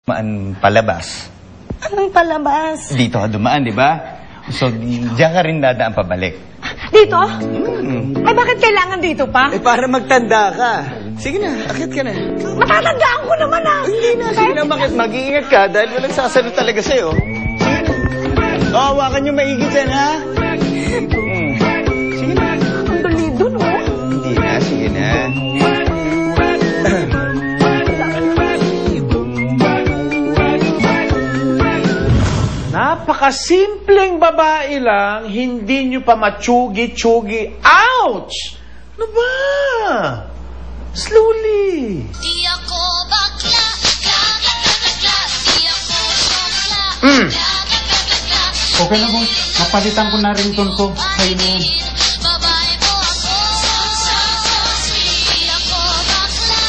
Palabas. Anong palabas? Dito ka dumaan, di ba? So, diyan ka rin dadaan pabalik. Dito? Ay, bakit kailangan dito pa? Para magtanda ka. Sige na, akit ka na. Matatandaan ko naman Hindi na, sige na, mag-iingat ka dahil walang sasalo talaga sa'yo. Hawakan niyo maigit yan, ha? Sige na. Ang dali dun, oh. Hindi na, sige na. Napakasimpleng babae lang, hindi nyo pa matsugi-tsugi. Ouch! Ano ba? Slowly. Di ako bakla, bakla, di ako bakla, Okay na, boss. Napalitan ko na ringtone ko. Kayo na yan. babae mo ako, di ako bakla,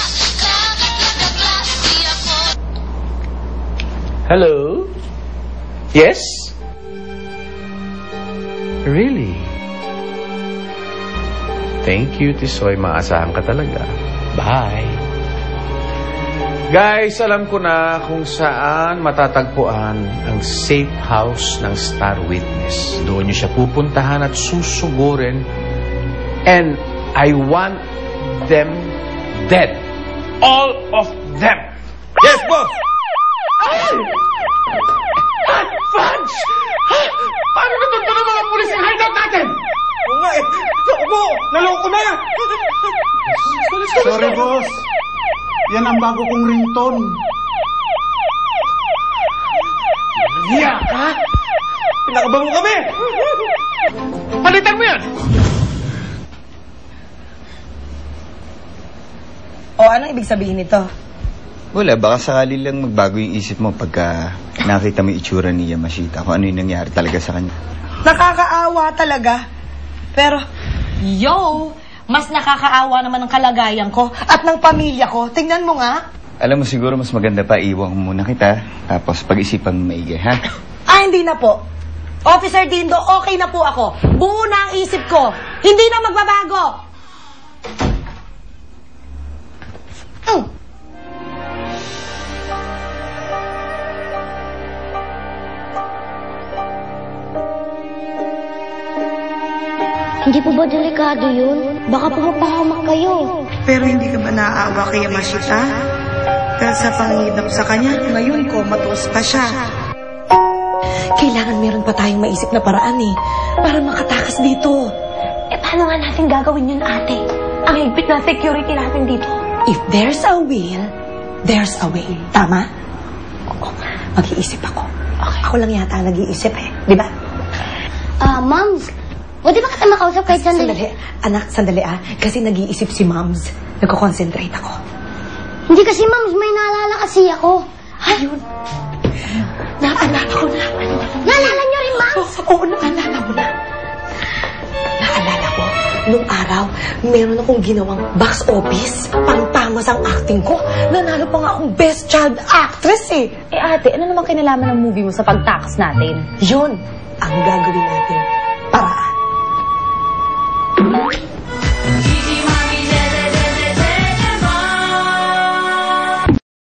bakla, di ako. Hello? Yes? Really? Thank you, Tisoy. Maasahan ka talaga. Bye. Guys, alam ko na kung saan matatagpuan ang safe house ng Star Witness. Doon niyo siya pupuntahan at susugurin. And I want them dead. All of them. Yes, boss! Fudge! Paano natuto ng mga pulis ang hideout natin? Oo nga eh. Naku mo, naloko na! Sorry, boss. Yan ang bago kong ringtone. Hiya ka? Pinakaban mo kami! Palitan mo yan! O, anong ibig sabihin nito? Wala, baka sakali lang magbago yung isip mo pagka nakita mo yung itsura ni Yamashita. Kung ano yung nangyari talaga sa kanya. Nakakaawa talaga. Pero, mas nakakaawa naman ang kalagayan ko at ng pamilya ko. Tingnan mo nga. Alam mo, siguro mas maganda pa, iwan ko muna kita. Tapos pag-isipan mo maigi, ha? Hindi na po. Officer Dindo, okay na po ako. Buo na ang isip ko. Hindi na magbabago. Hindi po ba delikado yun? Baka po mapahamak kayo. Pero hindi ka ba naaawa kay Yamashita? Dahil sa pangidap sa kanya, ngayon ko matos pa siya. Kailangan meron pa tayong maisip na paraan para makatakas dito. Paano nga natin gagawin yun, ate? Ang higpit na security natin dito. If there's a will, there's a way. Tama? Oo. Mag-iisip ako. Okay. Ako lang yata nag-iisip di ba? Moms, pwede ba kita makausap kahit sandali? Anak, sandali Kasi nag-iisip si Moms. Nagko-concentrate ako. Hindi kasi, Moms, may naalala kasi ako. Ayun. Naalala ko na. Naalala niyo rin, Moms? Oo, naalala ko na. Naalala ko, nung araw, meron akong ginawang box office. Pangtamas ang acting ko. Nanalo pa nga akong best child actress ate, ano naman kinalaman ng movie mo sa pagtakas natin? Yun ang gagawin natin.